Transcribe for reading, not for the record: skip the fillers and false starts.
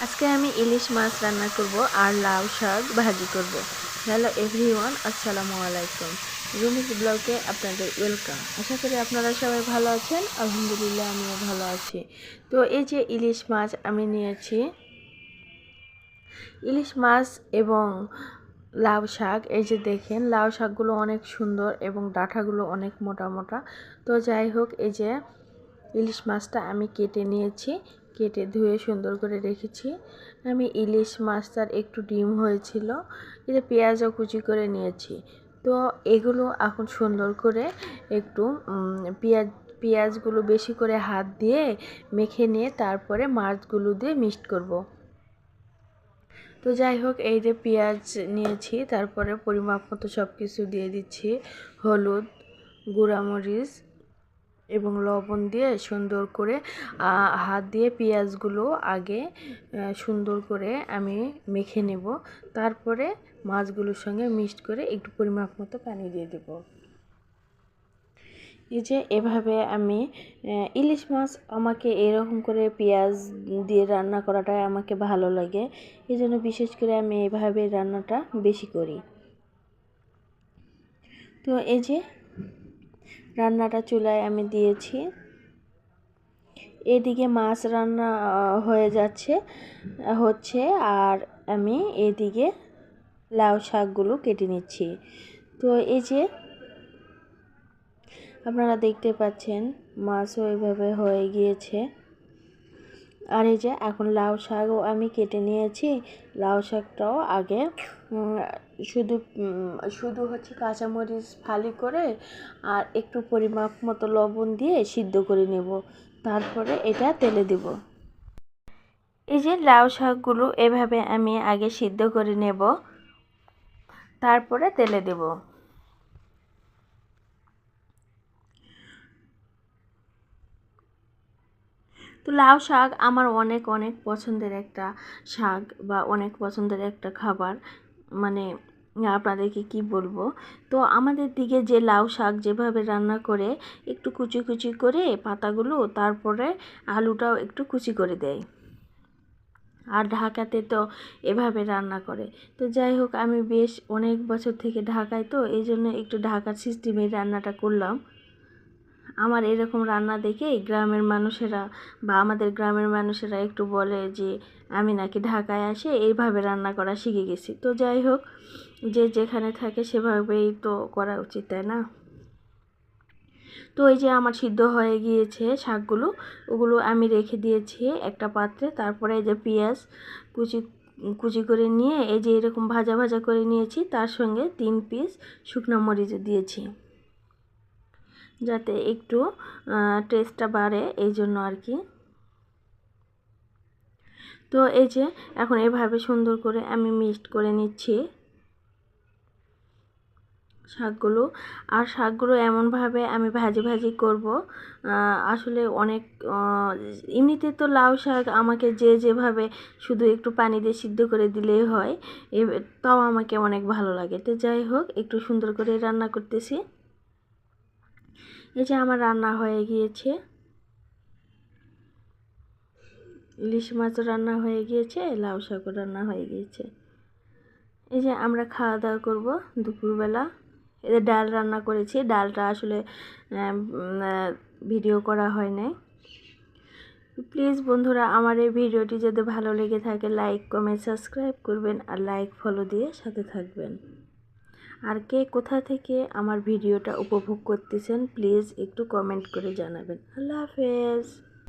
আজকে আমি ইলিশ মাছ রান্না করব আর লাউ শাক ভাজি করব। হ্যালো এভরিওয়ান, আসসালামু আলাইকুম। রুমিস ব্লগে আপনাদের ওয়েলকাম। আশা করি আপনারা সবাই ভালো আছেন। আলহামদুলিল্লাহ আমিও ভালো আছি। তো এই যে ইলিশ মাছ আমি নিয়েছি, ইলিশ মাছ এবং লাউ শাক। এই যে দেখেন লাউ শাকগুলো অনেক সুন্দর এবং ডাঁটাগুলো অনেক মোটা মোটা। তো যাই হোক, এই যে ইলিশ মাছটা আমি কেটে নিয়েছি, কেটে ধুয়ে সুন্দর করে রেখেছি। আমি ইলিশ মাছটার একটু ডিম হয়েছিল, এটা পেঁয়াজও কুচি করে নিয়েছি। তো এগুলো এখন সুন্দর করে একটু পেঁয়াজগুলো বেশি করে হাত দিয়ে মেখে নিয়ে তারপরে মাছগুলো দিয়ে মিক্সড করব। তো যাই হোক, এই যে পেঁয়াজ নিয়েছি, তারপরে পরিমাপ মতো সব কিছু দিয়ে দিচ্ছি, হলুদ, গুঁড়ামরিচ এবং লবণ দিয়ে সুন্দর করে হাত দিয়ে পেঁয়াজগুলো আগে সুন্দর করে আমি মেখে নেব। তারপরে মাছগুলোর সঙ্গে মিক্সড করে একটু পরিমাপ মতো পানি দিয়ে দেব। এই যে এভাবে আমি ইলিশ মাছ আমাকে এরকম করে পেঁয়াজ দিয়ে রান্না করাটাই আমাকে ভালো লাগে। এই জন্য বিশেষ করে আমি এভাবে রান্নাটা বেশি করি। তো এই যে রান্নাটা চুলায় আমি দিয়েছি, এদিকে মাছ রান্না হচ্ছে আর আমি এদিকে লাউ শাকগুলো কেটে নিচ্ছি। তো এই যে আপনারা দেখতে পাচ্ছেন মাছও এইভাবে হয়ে গিয়েছে। আর এই যে এখন লাউ শাকও আমি কেটে নিয়েছি। লাউ শাকটাও আগে শুধু শুধু হচ্ছে কাঁচামরিচ ফালি করে আর একটু পরিমাপ মতো লবণ দিয়ে সিদ্ধ করে নেব, তারপরে এটা তেলে দেব। এই যে লাউ শাকগুলো এভাবে আমি আগে সিদ্ধ করে নেব, তারপরে তেলে দেব। তো লাউ শাক আমার অনেক অনেক পছন্দের একটা শাক বা অনেক পছন্দের একটা খাবার। মানে আপনাদেরকে কি বলবো। তো আমাদের দিকে যে লাউ শাক যেভাবে রান্না করে, একটু কুচি কুচি করে পাতাগুলো, তারপরে আলুটাও একটু কুচি করে দেয়। আর ঢাকাতে তো এভাবে রান্না করে। তো যাই হোক, আমি বেশ অনেক বছর থেকে ঢাকায়, তো এই জন্য একটু ঢাকার সিস্টেমের রান্নাটা করলাম। আমার এরকম রান্না দেখে গ্রামের মানুষেরা বা আমাদের গ্রামের মানুষেরা একটু বলে যে আমি নাকি ঢাকায় এসে এইভাবে রান্না করা শিখে গেছি। তো যাই হোক, যে যেখানে থাকে সেভাবেই তো করা উচিত, তাই না? তো এই যে আমার সিদ্ধ হয়ে গিয়েছে শাকগুলো, ওগুলো আমি রেখে দিয়েছি একটা পাত্রে। তারপরে এই যে পেঁয়াজ কুচি কুচি করে নিয়ে এই যে এরকম ভাজা ভাজা করে নিয়েছি, তার সঙ্গে 3 পিস শুকনো মরিচ দিয়েছি, যাতে একটু টেস্টটা বাড়ে, এই জন্য আর কি। তো এই যে এখন এভাবে সুন্দর করে আমি মিক্সড করে নিচ্ছি শাকগুলো। আর শাকগুলো এমনভাবে আমি ভাজি ভাজি করব, আসলে অনেক এমনিতে তো লাউ শাক আমাকে যে যেভাবে শুধু একটু পানি দিয়ে সিদ্ধ করে দিলেই হয়, তাও আমাকে অনেক ভালো লাগে। তো যাই হোক, একটু সুন্দর করে রান্না করতেছি। এই যে আমার রান্না হয়ে গিয়েছে, ইলিশ মাছও রান্না হয়ে গিয়েছে, লাউ শাকও রান্না হয়ে গিয়েছে। এই যে আমরা খাওয়া দাওয়া করব দুপুরবেলা। এই যে ডাল রান্না করেছি, ডালটা আসলে ভিডিও করা হয় নাই। প্লিজ বন্ধুরা, আমার এই ভিডিওটি যদি ভালো লেগে থাকে লাইক কমেন্ট সাবস্ক্রাইব করবেন আর লাইক ফলো দিয়ে সাথে থাকবেন। আর কে কোথা থেকে আমার ভিডিওটা উপভোগ করতেছেন প্লিজ একটু কমেন্ট করে জানাবেন। আল্লাহ হাফেজ।